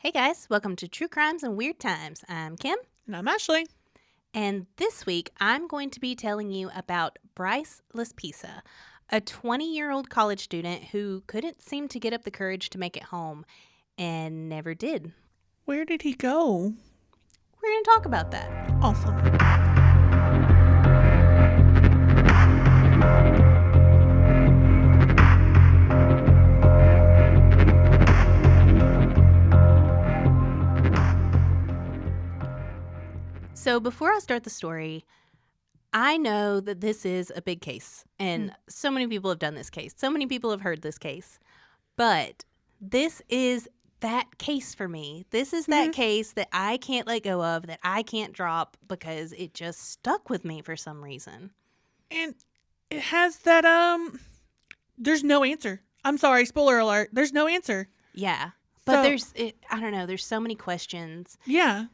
Hey guys, welcome to True Crimes and Weird Times. I'm Kim, And I'm Ashley. and this week I'm going to be telling you about Bryce Laspisa, a 20-year-old college student who couldn't seem to get up the courage to make it home and never did. Where did he go? We're going to talk about that. Awesome. So before I start the story, I know that this is a big case, and so many people have done this case. So many people have heard this case. But this is that case for me. This is that case that I can't let go of, that I can't drop because it just stuck with me for some reason. And it has that, there's no answer. I'm sorry, spoiler alert. There's no answer. Yeah. But So- I don't know, there's so many questions. Yeah.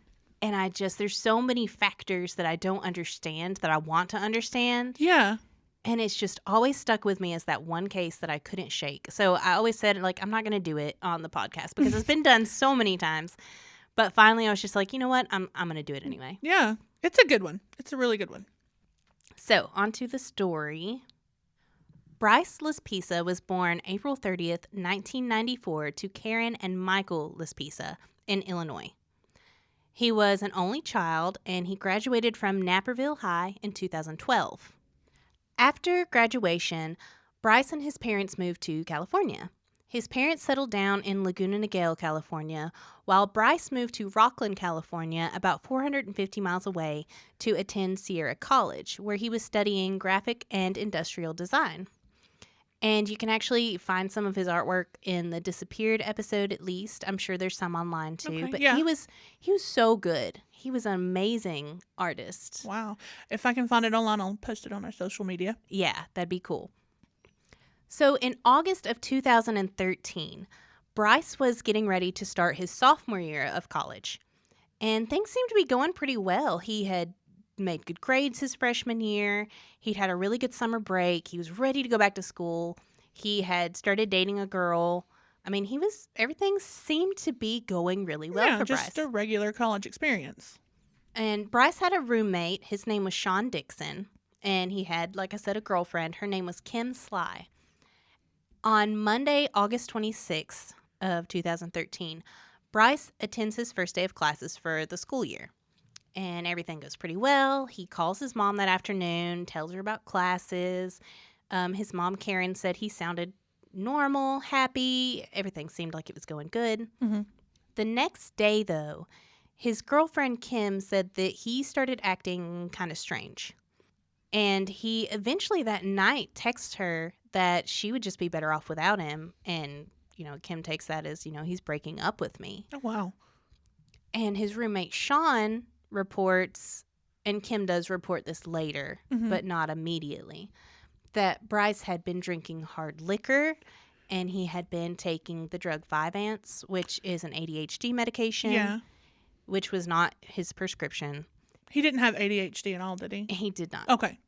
And there's so many factors that I don't understand that I want to understand. Yeah. And it's just always stuck with me as that one case that I couldn't shake. So I always said, I'm not going to do it on the podcast because it's been done so many times. But finally, I was just like, you know what? I'm going to do it anyway. Yeah. It's a good one. It's a really good one. So on to the story. Bryce Laspisa was born April 30th, 1994 to Karen and Michael Laspisa in Illinois. He was an only child, and he graduated from Naperville High in 2012. After graduation, Bryce and his parents moved to California. His parents settled down in Laguna Niguel, California, while Bryce moved to Rocklin, California, about 450 miles away, to attend Sierra College, where he was studying graphic and industrial design. And you can actually find some of his artwork in the Disappeared episode, at least. I'm sure there's some online too. Okay, But yeah. he was so good. He was an amazing artist. Wow. If I can find it online, I'll post it on our social media. Yeah, that'd be cool. So in August of 2013, Bryce was getting ready to start his sophomore year of college. And things seemed to be going pretty well. He had made good grades his freshman year. He'd had a really good summer break. He was ready to go back to school. He had started dating a girl. I mean, everything seemed to be going really well for just Bryce. a regular college experience. And Bryce had a roommate. His name was Sean Dixon. And he had, like I said, a girlfriend. Her name was Kim Sly. On Monday, August 26th of 2013, Bryce attends his first day of classes for the school year. And everything goes pretty well. He calls his mom that afternoon, tells her about classes. His mom, Karen, said he sounded normal, happy. Everything seemed like it was going good. Mm-hmm. The next day, though, his girlfriend, Kim, said that he started acting kind of strange. And he eventually that night texted her that she would just be better off without him. And, Kim takes that as, he's breaking up with me. Oh, wow. And his roommate, Sean, reports, and Kim does report this later, but not immediately, that Bryce had been drinking hard liquor and he had been taking the drug Vyvanse, which is an ADHD medication, which was not his prescription. He didn't have ADHD at all, did he? He did not. Okay.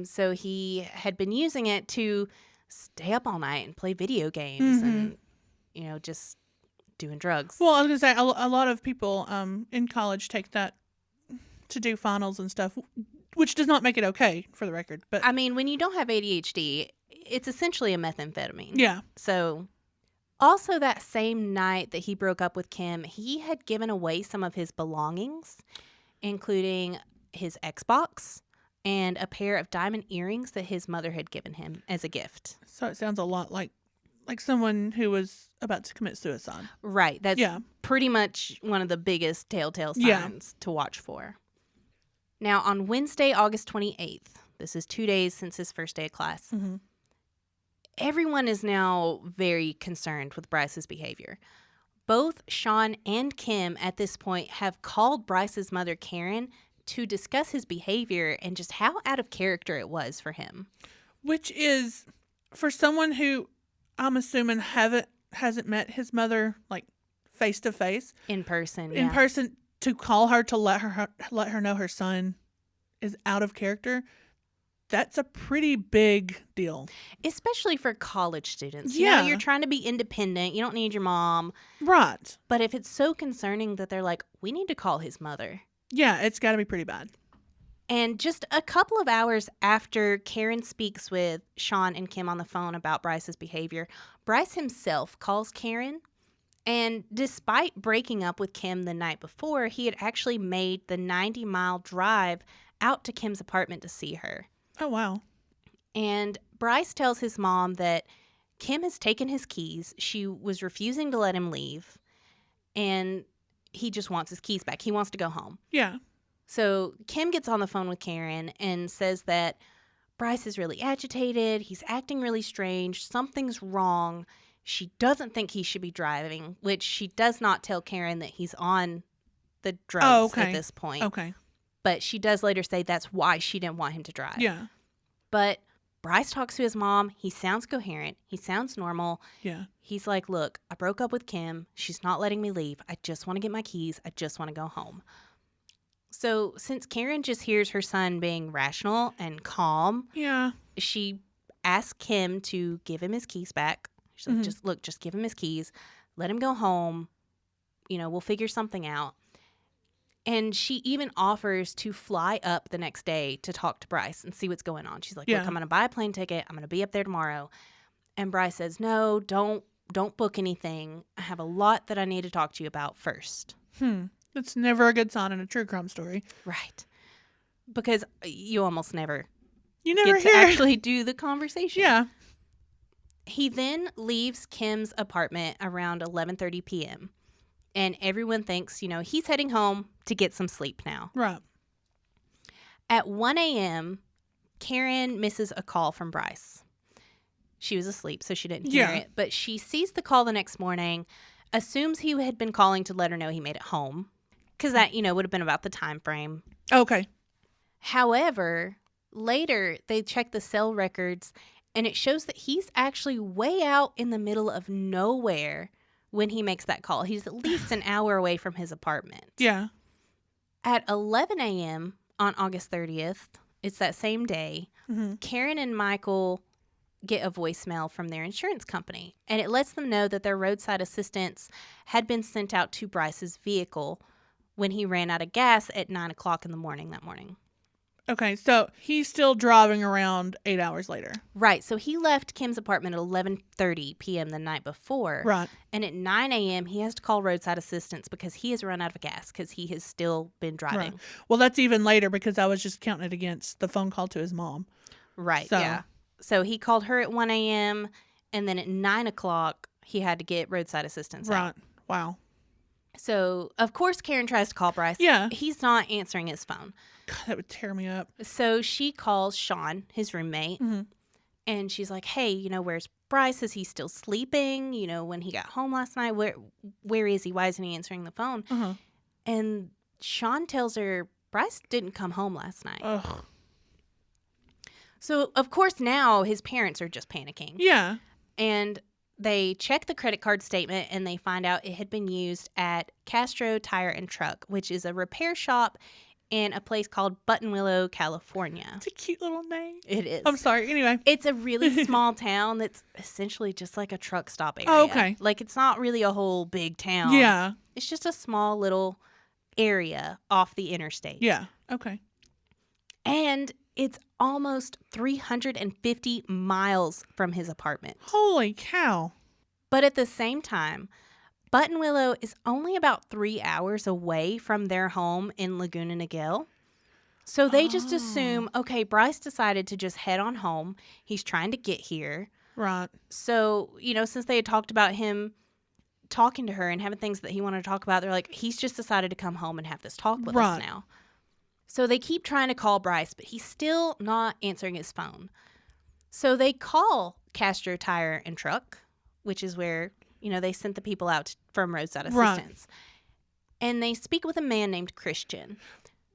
So he had been using it to stay up all night and play video games and, just doing drugs. Well, I was going to say, a lot of people in college take that to do finals and stuff, which does not make it okay, for the record. But I mean, when you don't have ADHD, it's essentially a methamphetamine. Yeah. So also that same night that he broke up with Kim, he had given away some of his belongings, including his Xbox and a pair of diamond earrings that his mother had given him as a gift. So it sounds a lot like someone who was about to commit suicide. Right. That's pretty much one of the biggest telltale signs to watch for. Now, on Wednesday, August 28th, this is 2 days since his first day of class, everyone is now very concerned with Bryce's behavior. Both Sean and Kim at this point have called Bryce's mother, Karen, to discuss his behavior and just how out of character it was for him. Which is, for someone who I'm assuming hasn't met his mother face to face, In person, to call her to let her know her son is out of character. that's a pretty big deal. Especially for college students. Yeah. You're trying to be independent. You don't need your mom. Right. But if it's so concerning that they're like, we need to call his mother. Yeah, it's got to be pretty bad. And just a couple of hours after Karen speaks with Sean and Kim on the phone about Bryce's behavior, Bryce himself calls Karen. And despite breaking up with Kim the night before, he had actually made the 90-mile drive out to Kim's apartment to see her. Oh, wow. And Bryce tells his mom that Kim has taken his keys. She was refusing to let him leave. And he just wants his keys back. He wants to go home. Yeah. So Kim gets on the phone with Karen and says that Bryce is really agitated. He's acting really strange. Something's wrong. She doesn't think he should be driving, which she does not tell Karen that he's on the drugs at this point. Okay. But she does later say that's why she didn't want him to drive. Yeah. But Bryce talks to his mom. He sounds coherent. He sounds normal. Yeah. He's like, look, I broke up with Kim. She's not letting me leave. I just want to get my keys. I just want to go home. So since Karen just hears her son being rational and calm, Yeah. she asks Kim to give him his keys back. She's like, just give him his keys. Let him go home. We'll figure something out. And she even offers to fly up the next day to talk to Bryce and see what's going on. She's like, look, I'm going to buy a plane ticket. I'm going to be up there tomorrow. And Bryce says, no, don't book anything. I have a lot that I need to talk to you about first. That's never a good sign in a true crime story. Right. Because you almost never get to actually do the conversation. Yeah. He then leaves Kim's apartment around 11:30 p.m. And everyone thinks, he's heading home to get some sleep now. Right. At 1 a.m., Karen misses a call from Bryce. She was asleep, so she didn't hear it. But she sees the call the next morning, assumes he had been calling to let her know he made it home. Because that, would have been about the time frame. Okay. However, later they check the cell records, and it shows that he's actually way out in the middle of nowhere when he makes that call. He's at least an hour away from his apartment. Yeah. At 11 a.m. on August 30th, it's that same day, Karen and Michael get a voicemail from their insurance company, and it lets them know that their roadside assistance had been sent out to Bryce's vehicle when he ran out of gas at 9 o'clock in the morning that morning. Okay, so he's still driving around 8 hours later. Right, so he left Kim's apartment at 11:30 p.m. the night before. Right. And at 9 a.m., he has to call roadside assistance because he has run out of gas because he has still been driving. Right. Well, that's even later because I was just counting it against the phone call to his mom. Right, yeah. So he called her at 1 a.m., and then at 9 o'clock, he had to get roadside assistance out. Right. Wow. So, of course, Karen tries to call Bryce. Yeah. He's not answering his phone. God, that would tear me up. So she calls Sean, his roommate, and she's like, hey, where's Bryce? Is he still sleeping? When he got home last night, where is he? Why isn't he answering the phone? And Sean tells her, Bryce didn't come home last night. Ugh. So, of course, now his parents are just panicking. Yeah. And they check the credit card statement, and they find out it had been used at Castro Tire and Truck, which is a repair shop in a place called Buttonwillow, California. It's a cute little name. It is. I'm sorry. Anyway. It's a really small town that's essentially just like a truck stop area. Oh, okay. Like, it's not really a whole big town. Yeah. It's just a small little area off the interstate. Yeah. Okay. And it's almost 350 miles from his apartment. Holy cow. But at the same time, Buttonwillow is only about 3 hours away from their home in Laguna Niguel. So they just assume, okay, Bryce decided to just head on home. He's trying to get here. Right. So, since they had talked about him talking to her and having things that he wanted to talk about, they're like, he's just decided to come home and have this talk with us now. So they keep trying to call Bryce, but he's still not answering his phone. So they call Castro Tire and Truck, which is where, they sent the people out from roadside assistance. Right. And they speak with a man named Christian.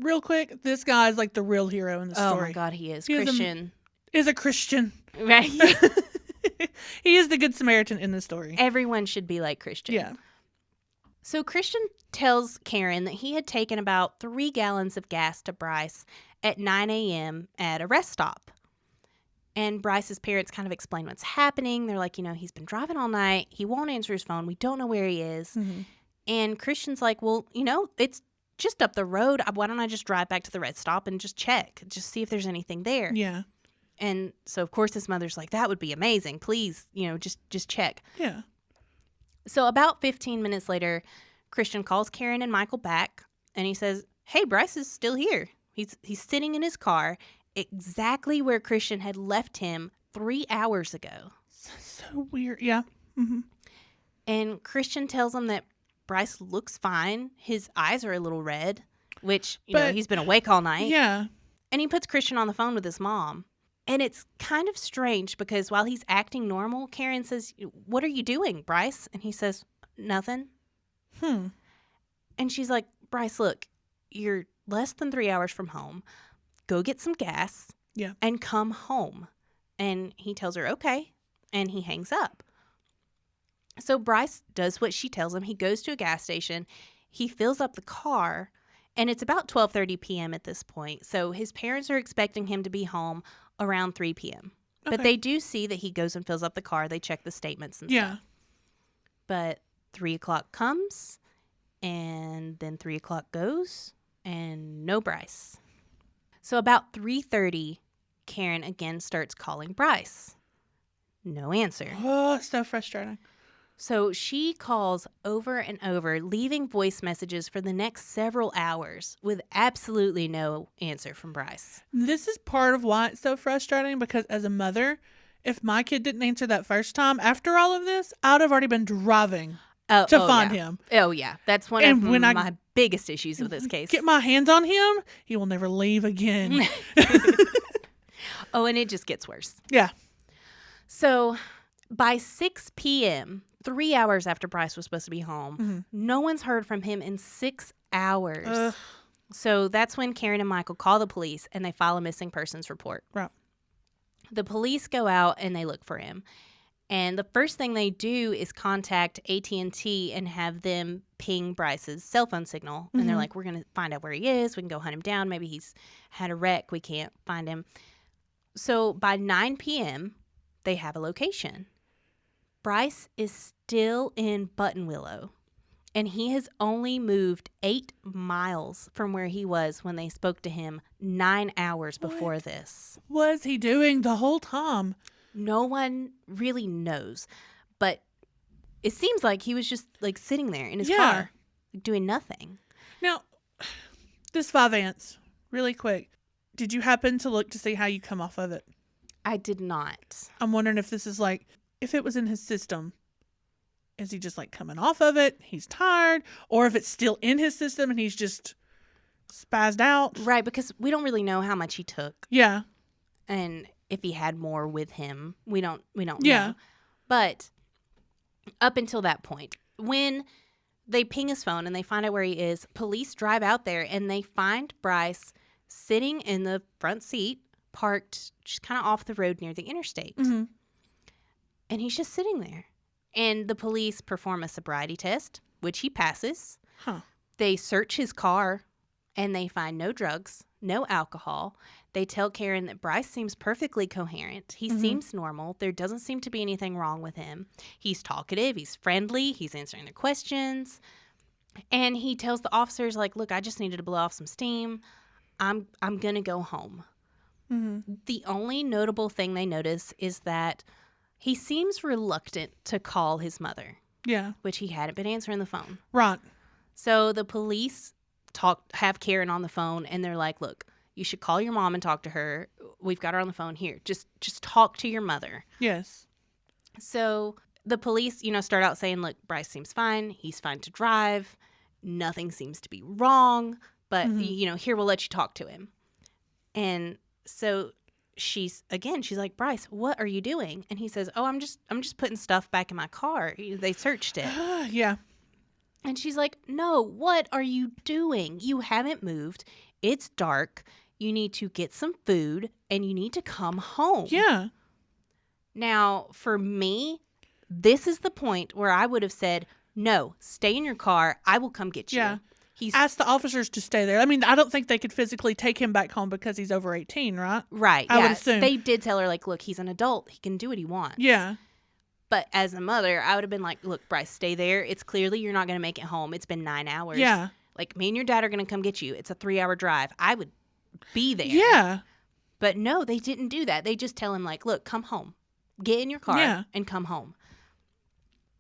Real quick, this guy is like the real hero in the story. Oh my God, he is. Christian is a Christian. Right. He is the Good Samaritan in the story. Everyone should be like Christian. Yeah. So Christian tells Karen that he had taken about 3 gallons of gas to Bryce at 9 a.m. at a rest stop. And Bryce's parents kind of explain what's happening. They're like, he's been driving all night. He won't answer his phone. We don't know where he is. Mm-hmm. And Christian's like, well, it's just up the road. Why don't I just drive back to the Red Stop and just check, just see if there's anything there? Yeah. And so, of course, his mother's like, that would be amazing. Please, just check. Yeah. So about 15 minutes later, Christian calls Karen and Michael back, and he says, hey, Bryce is still here. He's sitting in his car exactly where Christian had left him 3 hours ago. So weird. Yeah. Mm-hmm. And Christian tells him that Bryce looks fine. His eyes are a little red, which, he's been awake all night. Yeah. And he puts Christian on the phone with his mom. And it's kind of strange because while he's acting normal, Karen says, what are you doing, Bryce? And he says, nothing. And she's like, Bryce, look, you're less than 3 hours from home. Go get some gas and come home. And he tells her, okay. And he hangs up. So Bryce does what she tells him. He goes to a gas station. He fills up the car. And it's about 12:30 p.m. at this point. So his parents are expecting him to be home around 3 p.m. Okay. But they do see that he goes and fills up the car. They check the statements and stuff. But 3 o'clock comes, and then 3 o'clock goes, and no Bryce. So about 3:30, Karen again starts calling Bryce. No answer. Oh, it's so frustrating. So she calls over and over, leaving voice messages for the next several hours with absolutely no answer from Bryce. This is part of why it's so frustrating, because as a mother, if my kid didn't answer that first time, after all of this, I would have already been driving to find him. Oh, yeah. That's one of my biggest issues with this case. Get my hands on him, he will never leave again. Oh, and it just gets worse. Yeah. So by 6 p.m., 3 hours after Bryce was supposed to be home, no one's heard from him in 6 hours. So that's when Karen and Michael call the police and they file a missing persons report. Right. The police go out and they look for him. And the first thing they do is contact AT&T and have them ping Bryce's cell phone signal. And they're like, we're going to find out where he is. We can go hunt him down. Maybe he's had a wreck. We can't find him. So by 9 p.m., they have a location. Bryce is still in Buttonwillow, and he has only moved 8 miles from where he was when they spoke to him 9 hours before this. What was he doing the whole time? No one really knows, but it seems like he was just like sitting there in his car doing nothing. Now, this 5 really quick, did you happen to look to see how you come off of it? I did not. I'm wondering if this is like, if it was in his system, is he just like coming off of it? He's tired, or if it's still in his system and he's just spazzed out. Right, because we don't really know how much he took. Yeah. And if he had more with him, we don't know. But up until that point, when they ping his phone and they find out where he is, police drive out there and they find Bryce sitting in the front seat, parked just kind of off the road near the interstate. And he's just sitting there. And the police perform a sobriety test, which he passes. They search his car, and they find no drugs, no alcohol. They tell Karen that Bryce seems perfectly coherent. He seems normal. There doesn't seem to be anything wrong with him. He's talkative. He's friendly. He's answering their questions. And he tells the officers, like, look, I just needed to blow off some steam. I'm going to go home. The only notable thing they notice is that he seems reluctant to call his mother. Yeah. Which he hadn't been answering the phone. Right. So the police have Karen on the phone, and they're like, look, you should call your mom and talk to her. We've got her on the phone here. Just talk to your mother. Yes. So the police, start out saying, look, Bryce seems fine. He's fine to drive. Nothing seems to be wrong. But, here, we'll let you talk to him. And so she's like, Bryce, what are you doing? And he says, oh, I'm just putting stuff back in my car. They searched it. Yeah. And she's like, no, what are you doing? You haven't moved. It's dark. You need to get some food and you need to come home. Yeah. Now, for me, this is the point where I would have said, no, stay in your car. I will come get you. Yeah. asked the officers to stay there. I mean, I don't think they could physically take him back home because he's over 18, right? Right. I would assume. They did tell her, like, look, he's an adult. He can do what he wants. Yeah. But as a mother, I would have been like, look, Bryce, stay there. It's clearly you're not going to make it home. It's been 9 hours. Yeah. Like, me and your dad are going to come get you. It's a 3-hour drive. I would be there. Yeah. But no, they didn't do that. They just tell him, like, look, come home. Get in your car and come home.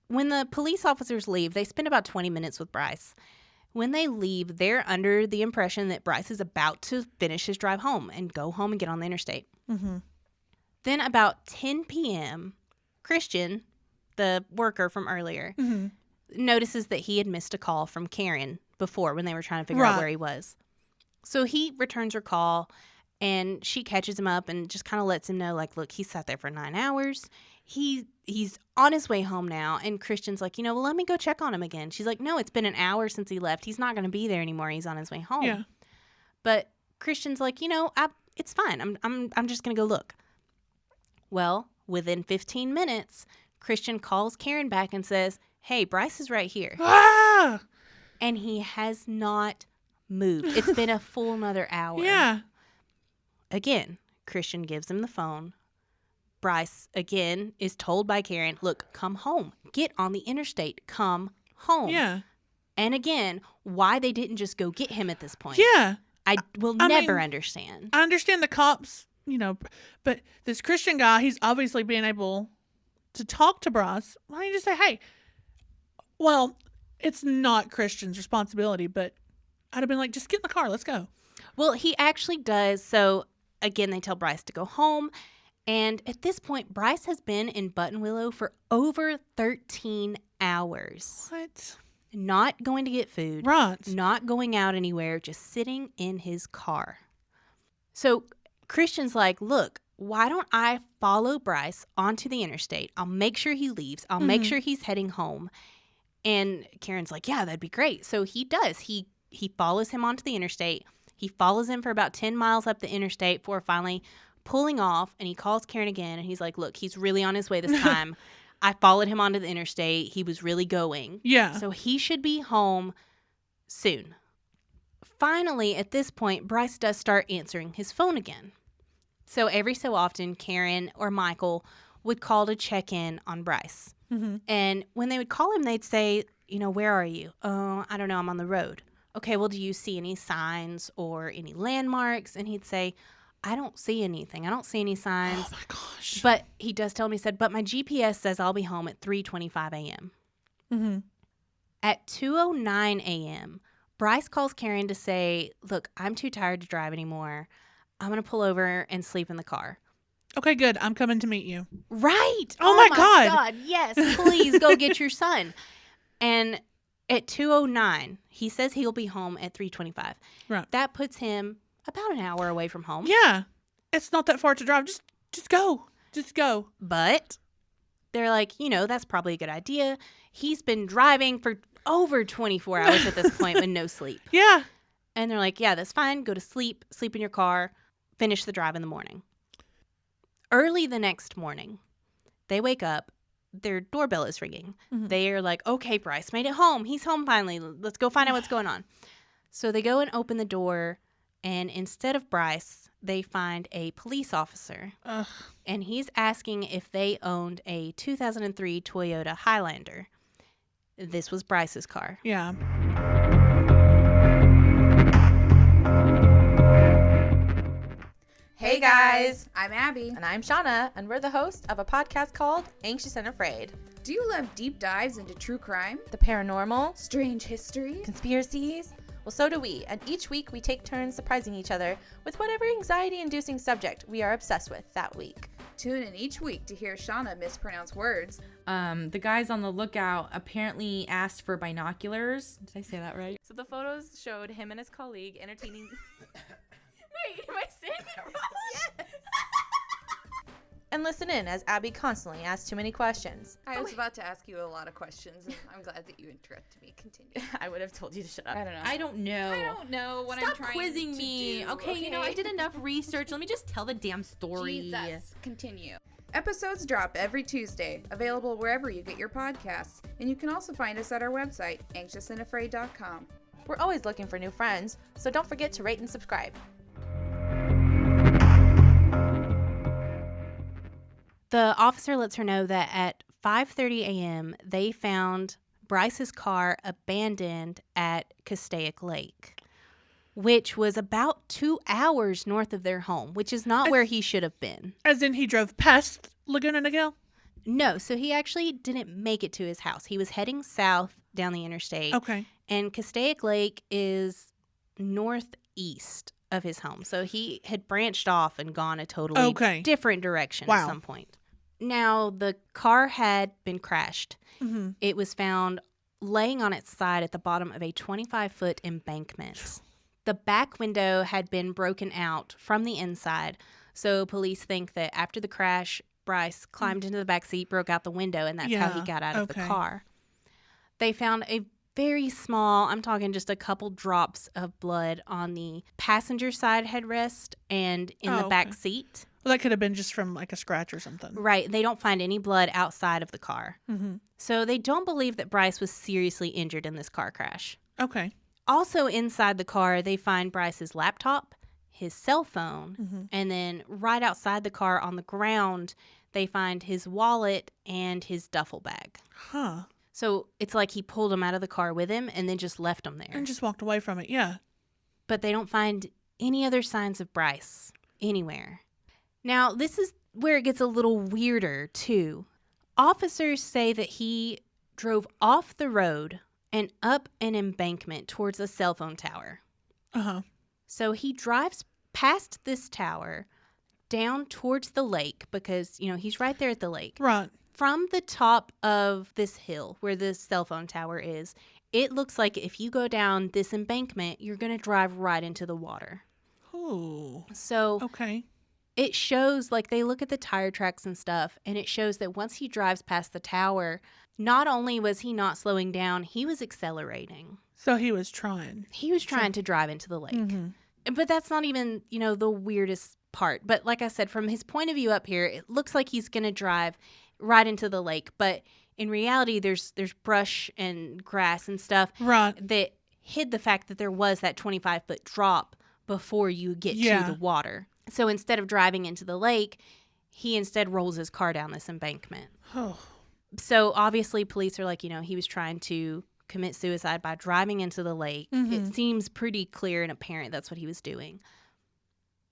When the police officers leave, they spend about 20 minutes with Bryce. When they leave, they're under the impression that Bryce is about to finish his drive home and go home and get on the interstate. Mm-hmm. Then about 10 p.m., Christian, the worker from earlier, notices that he had missed a call from Karen before when they were trying to figure out where he was. So he returns her call, and she catches him up and just kind of lets him know, like, look, he sat there for 9 hours. He's on his way home now. And Christian's like, well, let me go check on him again. She's like, no, it's been an hour since he left. He's not going to be there anymore. He's on his way home. Yeah. But Christian's like, it's fine. I'm just going to go look. Well, within 15 minutes, Christian calls Karen back and says, hey, Bryce is right here. Ah! And he has not moved. It's been a full another hour. Yeah. Again, Christian gives him the phone. Bryce, again, is told by Karen, look, come home. Get on the interstate. Come home. Yeah. And again, why they didn't just go get him at this point. Yeah. I will never understand. I understand the cops, but this Christian guy, he's obviously being able to talk to Bryce. Why don't you just say, hey, well, it's not Christian's responsibility, but I'd have been like, just get in the car. Let's go. Well, he actually does. So, again, they tell Bryce to go home. And at this point, Bryce has been in Buttonwillow for over 13 hours. What? Not going to get food. Right. Not going out anywhere. Just sitting in his car. So Christian's like, look, why don't I follow Bryce onto the interstate? I'll make sure he leaves. I'll make sure he's heading home. And Karen's like, yeah, that'd be great. So he does. He follows him onto the interstate. He follows him for about 10 miles up the interstate before finally pulling off. And he calls Karen again. And he's like, look, he's really on his way this time. I followed him onto the interstate. He was really going. Yeah. So he should be home soon. Finally, at this point, Bryce does start answering his phone again. So every so often, Karen or Michael would call to check in on Bryce. Mm-hmm. And when they would call him, they'd say, where are you? Oh, I don't know. I'm on the road. Okay, well, do you see any signs or any landmarks? And he'd say, I don't see anything. I don't see any signs. Oh, my gosh. But he does tell me, he said, but my GPS says I'll be home at 3:25 a.m. Mm-hmm. At 2:09 a.m., Bryce calls Karen to say, look, I'm too tired to drive anymore. I'm going to pull over and sleep in the car. Okay, good. I'm coming to meet you. Right. Oh my God. Yes, please go get your son. And at 2:09, he says he'll be home at 3:25. Right. That puts him about an hour away from home. Yeah. It's not that far to drive. Just go. Just go. But they're like, that's probably a good idea. He's been driving for over 24 hours at this point with no sleep. Yeah. And they're like, yeah, that's fine. Go to sleep in your car, finish the drive in the morning. Early the next morning, they wake up. Their doorbell is ringing. Mm-hmm. They are like, okay, Bryce made it home. He's home finally. Let's go find out what's going on. So they go and open the door, and instead of Bryce, they find a police officer. Ugh. And he's asking if they owned a 2003 Toyota Highlander. This was Bryce's car. Yeah. Hey guys, I'm Abby. and I'm Shawna, and we're the host of a podcast called Anxious and Afraid. Do you love deep dives into true crime, The paranormal, strange history? conspiracies? Well, so do we, and each week we take turns surprising each other with whatever anxiety-inducing subject we are obsessed with that week. Tune in each week to hear Shawna mispronounce words. The guys on the lookout apparently asked for binoculars. Did I say that right? So the photos showed him and his colleague entertaining... Wait, am I saying it wrong? Yes! And listen in as Abby constantly asks too many questions. I was about to ask you a lot of questions, and I'm glad that you interrupted me. Continue. I would have told you to shut up. I don't know. I don't know. I don't know what Stop I'm trying quizzing to me. do. Okay, I did enough research. Let me just tell the damn story. Jesus. Continue. Episodes drop every Tuesday, available wherever you get your podcasts. And you can also find us at our website, anxiousandafraid.com. We're always looking for new friends, so don't forget to rate and subscribe. The officer lets her know that at 5:30 a.m. they found Bryce's car abandoned at Castaic Lake, which was about 2 hours north of their home, which is not where he should have been. As in he drove past Laguna Niguel? No, so he actually didn't make it to his house. He was heading south down the interstate. Okay. And Castaic Lake is northeast of his home. So he had branched off and gone a totally different direction at some point. Now, the car had been crashed. Mm-hmm. It was found laying on its side at the bottom of a 25-foot embankment. The back window had been broken out from the inside. So police think that after the crash, Bryce climbed into the back seat, broke out the window, and that's how he got out of the car. They found a very small, I'm talking just a couple drops of blood on the passenger side headrest and in the back seat. Well, that could have been just from like a scratch or something. Right. They don't find any blood outside of the car. Mm-hmm. So they don't believe that Bryce was seriously injured in this car crash. Okay. Also inside the car, they find Bryce's laptop, his cell phone, and then right outside the car on the ground, they find his wallet and his duffel bag. Huh. So it's like he pulled him out of the car with him and then just left him there. And just walked away from it, yeah. But they don't find any other signs of Bryce anywhere. Now, this is where it gets a little weirder, too. Officers say that he drove off the road and up an embankment towards a cell phone tower. Uh-huh. So he drives past this tower down towards the lake because, you know, he's right there at the lake. Right. From the top of this hill where this cell phone tower is, it looks like if you go down this embankment, you're going to drive right into the water. Ooh. So Okay. it shows, like, they look at the tire tracks and stuff, and it shows that once he drives past the tower, not only was he not slowing down, he was accelerating. So he was trying. He was trying to drive into the lake. Mm-hmm. But that's not even, you know, the weirdest part. But like I said, from his point of view up here, it looks like he's going to drive right into the lake. But in reality, there's brush and grass and stuff that hid the fact that there was that 25-foot drop before you get to the water. So instead of driving into the lake, he instead rolls his car down this embankment. Oh. So obviously police are like, you know, he was trying to commit suicide by driving into the lake. It seems pretty clear and apparent that's what he was doing.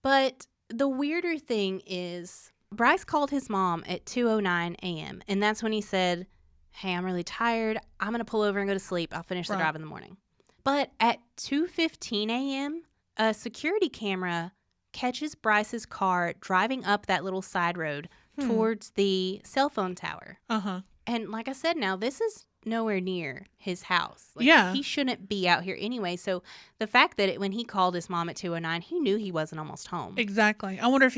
But the weirder thing is Bryce called his mom at 2:09 a.m. And that's when he said, hey, I'm really tired. I'm going to pull over and go to sleep. I'll finish the drive in the morning. But at 2:15 a.m., a security camera catches Bryce's car driving up that little side road towards the cell phone tower. Uh-huh. And like I said, now this is nowhere near his house. Like, he shouldn't be out here anyway. So the fact that when he called his mom at 2:09, he knew he wasn't almost home. Exactly. I wonder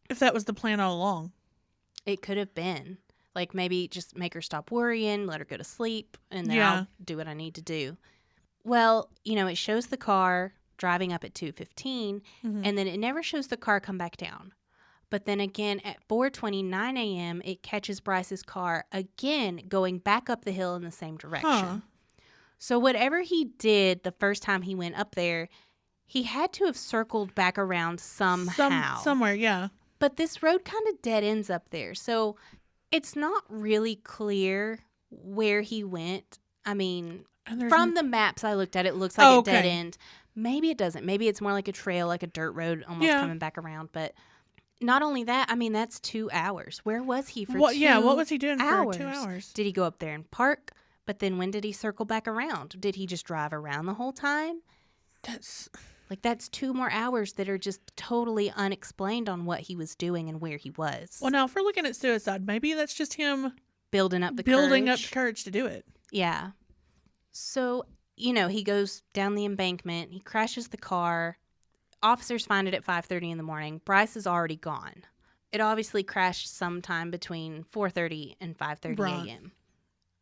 if that was the plan all along. It could have been. Like maybe just make her stop worrying, let her go to sleep, and then I'll do what I need to do. Well, you know, it shows the car driving up at 2:15, and then it never shows the car come back down. But then again, at 4:29 a.m., it catches Bryce's car again going back up the hill in the same direction. Huh. So whatever he did the first time he went up there, he had to have circled back around somehow. Somewhere, yeah. But this road kind of dead ends up there. So it's not really clear where he went. I mean, from the maps I looked at, it looks like a dead end. Maybe it doesn't. Maybe it's more like a trail, like a dirt road almost coming back around. But not only that, I mean, that's 2 hours. Where was he for 2 hours? Yeah, what was he doing for 2 hours? Did he go up there and park? But then when did he circle back around? Did he just drive around the whole time? That's 2 more hours that are just totally unexplained on what he was doing and where he was. Well, now, if we're looking at suicide, maybe that's just him building up the courage to do it. Yeah. So, you know, he goes down the embankment. He crashes the car. Officers find it at 5:30 in the morning. Bryce is already gone. It obviously crashed sometime between 4:30 and 5:30 a.m.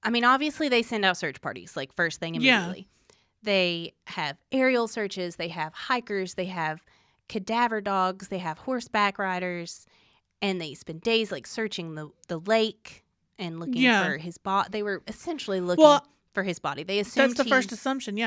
I mean, obviously they send out search parties, like first thing immediately. They have aerial searches. They have hikers. They have cadaver dogs. They have horseback riders. And they spend days, like, searching the lake and looking for his body. They were essentially looking for his body. They assumed that's the first assumption,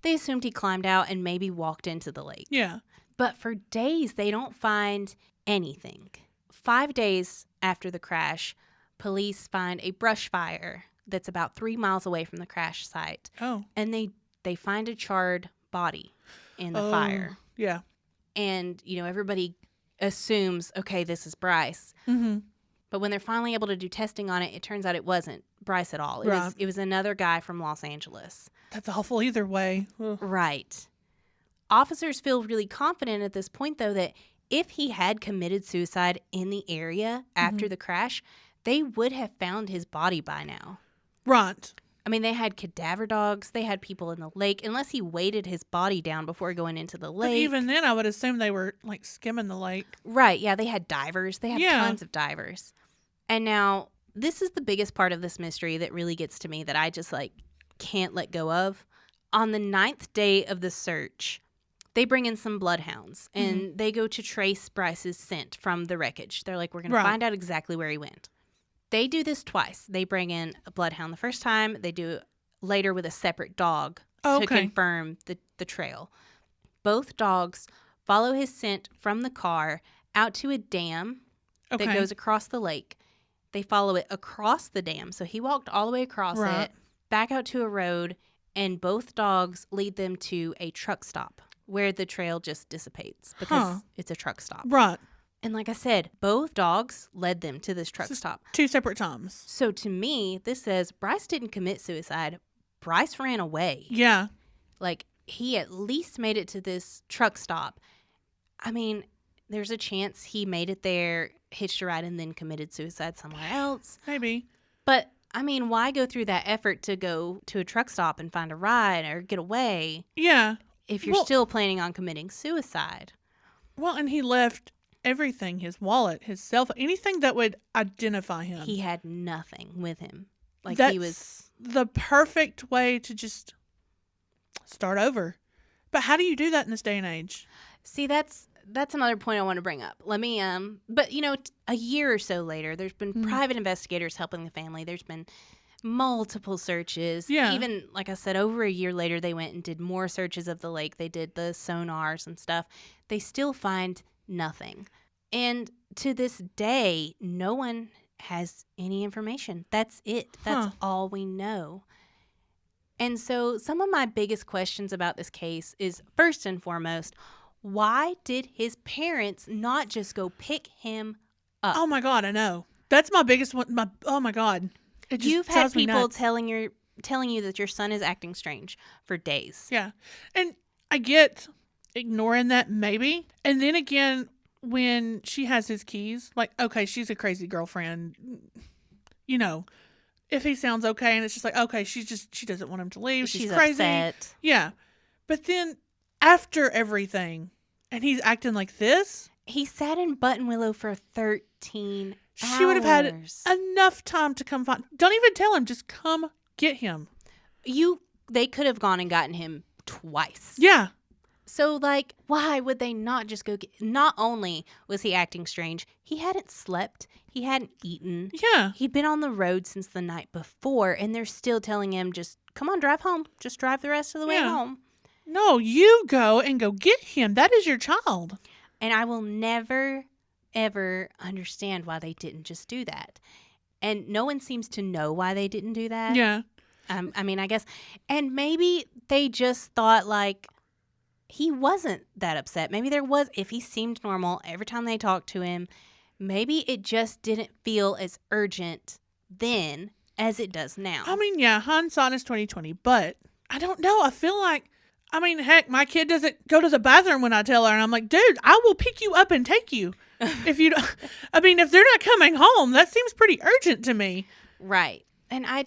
They assumed he climbed out and maybe walked into the lake. Yeah. But for days, they don't find anything. 5 days after the crash, police find a brush fire that's about 3 miles away from the crash site. Oh. And they find a charred body in the Oh, fire. Yeah. And, everybody assumes, okay, this is Bryce. Mm-hmm. But when they're finally able to do testing on it, it turns out it wasn't Bryce at all. Right. It was another guy from Los Angeles. That's awful either way. Ugh. Right. Officers feel really confident at this point, though, that if he had committed suicide in the area after the crash, they would have found his body by now. Right. I mean, they had cadaver dogs. They had people in the lake. Unless he weighted his body down before going into the lake. But even then, I would assume they were like skimming the lake. Right. Yeah, they had divers. They had Yeah. tons of divers. And now, this is the biggest part of this mystery that really gets to me that I just, can't let go of. On the 9th day of the search, they bring in some bloodhounds, and they go to trace Bryce's scent from the wreckage. They're like, we're going to find out exactly where he went. They do this twice. They bring in a bloodhound the first time. They do it later with a separate dog to confirm the trail. Both dogs follow his scent from the car out to a dam that goes across the lake. They follow it across the dam. So he walked all the way across it, back out to a road, and both dogs lead them to a truck stop where the trail just dissipates because it's a truck stop. Right. And like I said, both dogs led them to this truck stop. 2 separate times. So to me, this says Bryce didn't commit suicide. Bryce ran away. Yeah. He at least made it to this truck stop. I mean, there's a chance he made it there, hitched a ride, and then committed suicide somewhere else. Maybe. But, I mean, why go through that effort to go to a truck stop and find a ride or get away Yeah. if you're still planning on committing suicide? Well, and he left everything, his wallet, his cell phone, anything that would identify him. He had nothing with him. That's he was the perfect way to just start over. But how do you do that in this day and age? See, that's another point I want to bring up. Let me but a year or so later, there's been private investigators helping the family. There's been multiple searches. Yeah. Even, like I said, over a year later, they went and did more searches of the lake. They did the sonars and stuff. They still find nothing. And to this day, no one has any information. That's it. That's all we know. And so some of my biggest questions about this case is, first and foremost, why did his parents not just go pick him up? Oh my God, I know. That's my biggest one. Oh my God. It just You've had drives me people nuts. telling you that your son is acting strange for days. Yeah. And I get ignoring that maybe. And then again, when she has his keys, okay, she's a crazy girlfriend. If he sounds okay and it's just okay, she doesn't want him to leave. She's crazy. Upset. Yeah. But then after everything, and he's acting like this. He sat in Buttonwillow for 13 hours. She would have had enough time to come find. Don't even tell him. Just come get him. They could have gone and gotten him twice. Yeah. So, why would they not just go get... Not only was he acting strange, he hadn't slept. He hadn't eaten. Yeah. He'd been on the road since the night before, and they're still telling him, just, come on, drive home. Just drive the rest of the way home. No, you go and go get him. That is your child. And I will never, ever understand why they didn't just do that. And no one seems to know why they didn't do that. Yeah. I mean, I guess. And maybe they just thought, he wasn't that upset. Maybe if he seemed normal every time they talked to him, maybe it just didn't feel as urgent then as it does now. I mean, yeah, hindsight is 20/20, but I don't know. I feel heck, my kid doesn't go to the bathroom when I tell her, and I'm like, dude, I will pick you up and take you. If you don't, if they're not coming home, that seems pretty urgent to me. Right. And I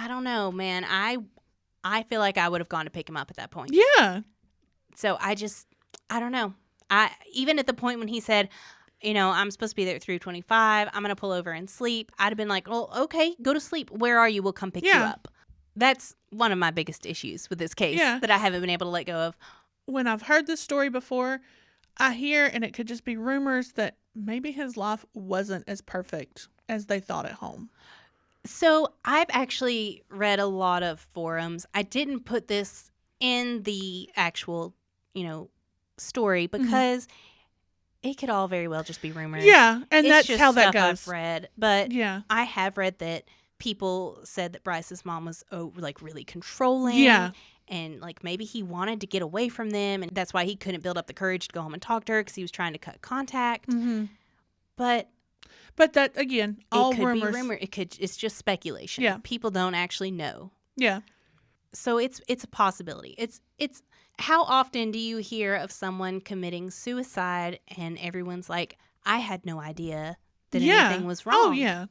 don't know, man. I feel like I would have gone to pick him up at that point. Yeah. So I don't know. Even at the point when he said, I'm supposed to be there at 3:25, I'm going to pull over and sleep, I'd have been like, well, okay, go to sleep. Where are you? We'll come pick you up. That's one of my biggest issues with this case that I haven't been able to let go of. When I've heard this story before, I hear, and it could just be rumors, that maybe his life wasn't as perfect as they thought at home. So I've actually read a lot of forums. I didn't put this in the actual, story because it could all very well just be rumors. Yeah, and It's that's just how that stuff goes. I've read, but Yeah. I have read that people said that Bryce's mom was really controlling. Yeah. And like maybe he wanted to get away from them, and that's why he couldn't build up the courage to go home and talk to her because he was trying to cut contact. Mm-hmm. But that again, all it could rumors. be rumor. It's just speculation. Yeah. People don't actually know. Yeah. So it's a possibility. It's how often do you hear of someone committing suicide and everyone's like, I had no idea that anything was wrong. Oh yeah.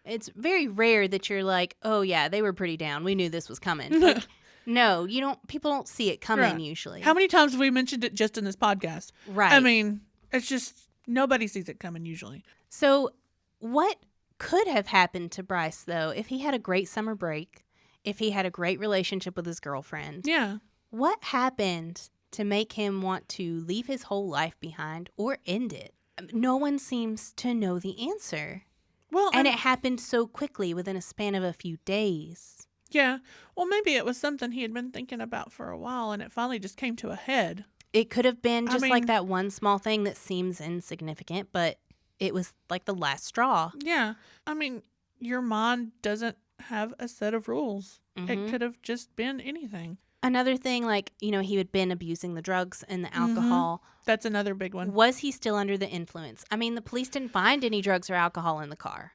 It's very rare that you're like, oh yeah, they were pretty down. We knew this was coming. Like, no, you don't. People don't see it coming Right. usually. How many times have we mentioned it just in this podcast? Right. I mean, it's just nobody sees it coming usually. So what could have happened to Bryce though if he had a great summer break, if he had a great relationship with his girlfriend? Yeah. What happened to make him want to leave his whole life behind or end it? No one seems to know the answer. Well, And it happened so quickly within a span of a few days. yeah. Well, maybe it was something he had been thinking about for a while, and it finally just came to a head. It could have been I just mean- like that one small thing that seems insignificant, but it was like the last straw. Yeah. I mean, your mind doesn't have a set of rules. Mhm. It could have just been anything. Another thing, like, he had been abusing the drugs and the alcohol. That's another big one. Was he still under the influence? I mean, the police didn't find any drugs or alcohol in the car.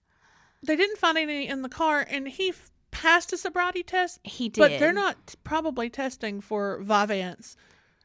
They didn't find any in the car, and he passed a sobriety test, He did. but they're not probably testing for Vyvanse.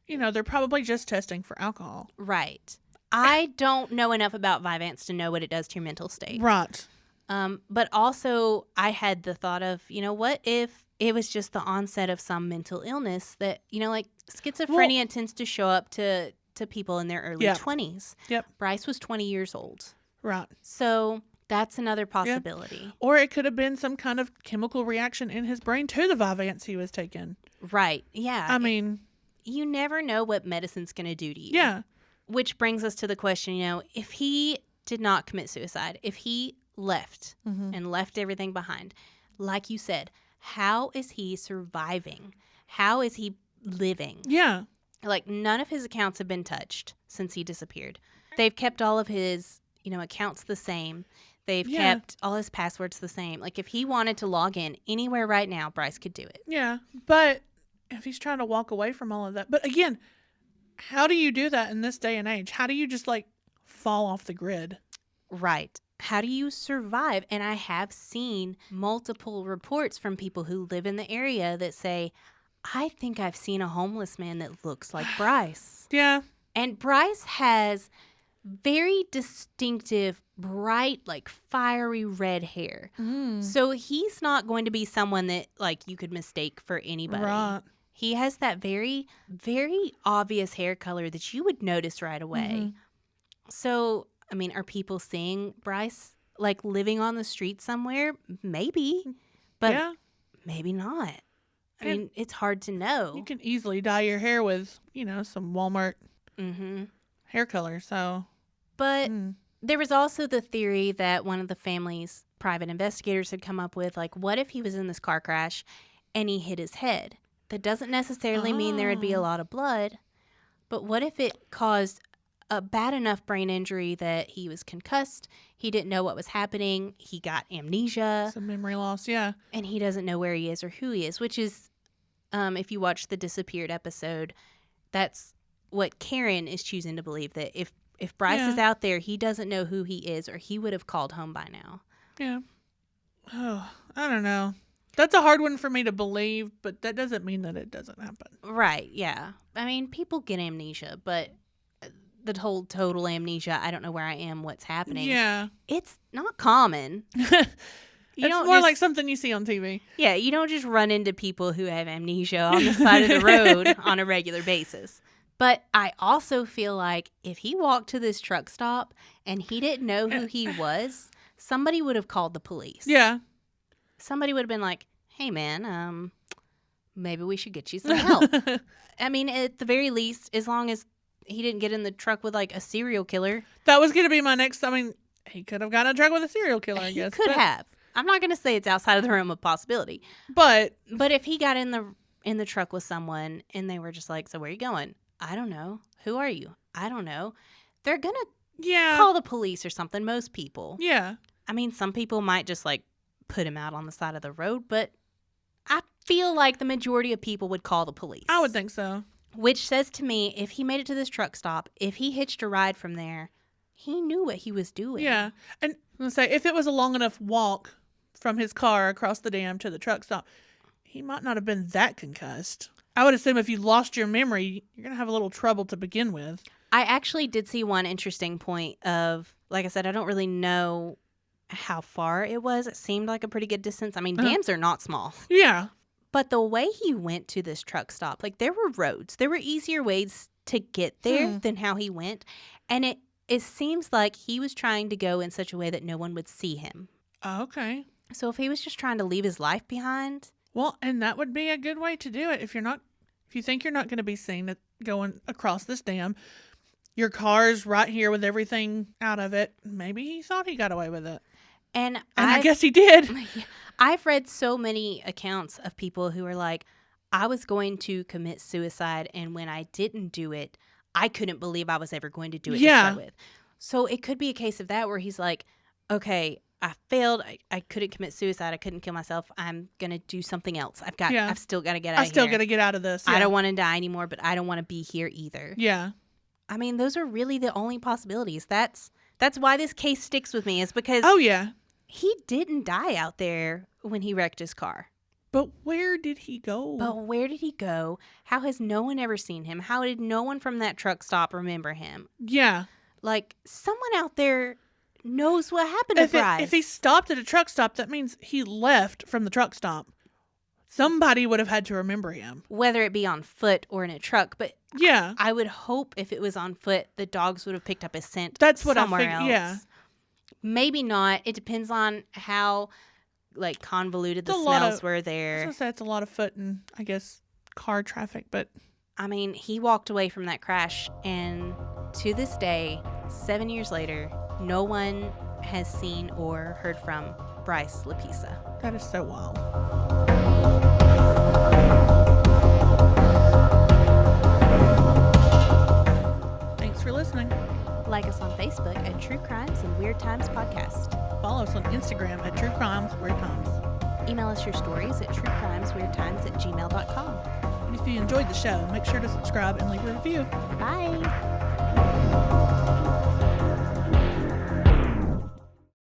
They're probably just testing for alcohol. Right. I don't know enough about Vyvanse to know what it does to your mental state. Right. But also, I had the thought of, what if it was just the onset of some mental illness that, like schizophrenia tends to show up to people in their early Yeah. 20s. Yep. Bryce was 20 years old. Right. So that's another possibility. Or it could have been some kind of chemical reaction in his brain to the Vyvanse he was taking. Right. Yeah. I mean, you never know what medicine's going to do to you. yeah. Which brings us to the question, if he did not commit suicide, if he left and left everything behind, like you said, how is he surviving? How is he living? Yeah. Like, none of his accounts have been touched since he disappeared. They've kept all of his, accounts the same. They've Yeah. kept all his passwords the same. Like, if he wanted to log in anywhere right now, Bryce could do it. Yeah. But if he's trying to walk away from all of that. But again, how do you do that in this day and age? How do you just fall off the grid? Right. How do you survive? And I have seen multiple reports from people who live in the area that say, I think I've seen a homeless man that looks like Bryce. Yeah. And Bryce has very distinctive, bright, fiery red hair. So he's not going to be someone that, you could mistake for anybody. Right. He has that very, very obvious hair color that you would notice right away. So, I mean, are people seeing Bryce, living on the street somewhere? Maybe. But Yeah. maybe not. I And mean, it's hard to know. You can easily dye your hair with, some Walmart Mm-hmm. hair color. So, But there was also the theory that one of the family's private investigators had come up with, what if he was in this car crash and he hit his head? That doesn't necessarily mean there would be a lot of blood, but what if it caused a bad enough brain injury that he was concussed, he didn't know what was happening, he got amnesia, some memory loss. Yeah. and he doesn't know where he is or who he is, which is, if you watch the Disappeared episode, that's what Karen is choosing to believe, that if Bryce Yeah. is out there, he doesn't know who he is, or he would have called home by now. Yeah. Oh, I don't know. That's a hard one for me to believe, but that doesn't mean that it doesn't happen. Right, yeah. I mean, people get amnesia, but the whole total amnesia, I don't know where I am, what's happening. Yeah. It's not common. It's don't more just- like something you see on TV. Yeah, you don't just run into people who have amnesia on the side of the road on a regular basis. But I also feel like if he walked to this truck stop and he didn't know who he was, somebody would have called the police. Yeah. Somebody would have been like, hey, man, maybe we should get you some help. I mean, at the very least, as long as he didn't get in the truck with a serial killer. That was going to be my next. I mean, he could have gotten a truck with a serial killer, I He guess. could but, have. I'm not going to say it's outside of the realm of possibility. But But if he got in in the truck with someone and they were just like, so where are you going? I don't know. Who are you? I don't know. They're going to call the police or something, most people. Yeah. I mean, some people might just like put him out on the side of the road, but I feel like the majority of people would call the police. I would think so. Which says to me, if he made it to this truck stop, if he hitched a ride from there, he knew what he was doing. Yeah. And I'm going to say, if it was a long enough walk from his car across the dam to the truck stop, he might not have been that concussed. I would assume if you lost your memory, you're going to have a little trouble to begin with. I actually did see one interesting point of, like I said, I don't really know how far it was. It seemed like a pretty good distance. I mean, dams are not small. Yeah. But the way he went to this truck stop, like there were roads. There were easier ways to get there than how he went. And it seems like he was trying to go in such a way that no one would see him. Okay. So if he was just trying to leave his life behind. Well, and that would be a good way to do it. If you think you're not going to be seen going across this dam, your car's right here with everything out of it. Maybe he thought he got away with it. And I guess he did. I've read so many accounts of people who are like, I was going to commit suicide, and when I didn't do it, I couldn't believe I was ever going to do it to start with. So it could be a case of that where he's like, okay, I failed. I couldn't commit suicide. I couldn't kill myself. I'm going to do something else. I've still got to get out of here. I still got to get out of this. Yeah. I don't want to die anymore, but I don't want to be here either. Yeah. I mean, those are really the only possibilities. That's why this case sticks with me, is because he didn't die out there when he wrecked his car. But where did he go? How has no one ever seen him? How did no one from that truck stop remember him? Yeah. Like, someone out there knows what happened to Bryce. If he stopped at a truck stop, that means he left from the truck stop. Somebody would have had to remember him. Whether it be on foot or in a truck. But yeah, I would hope if it was on foot, the dogs would have picked up his scent. That's what somewhere I think. else. Yeah. Maybe not. It depends on how like convoluted the smells were there. I was gonna say it's a lot of foot and I guess car traffic, but I mean, he walked away from that crash, and to this day, 7 years later, no one has seen or heard from Bryce Laspisa. That is so wild. Thanks for listening. Like us on Facebook at True Crimes and Weird Times Podcast. Follow us on Instagram at True Crimes Weird Times. Email us your stories at truecrimesweirdtimes@gmail.com. And if you enjoyed the show, make sure to subscribe and leave a review. Bye.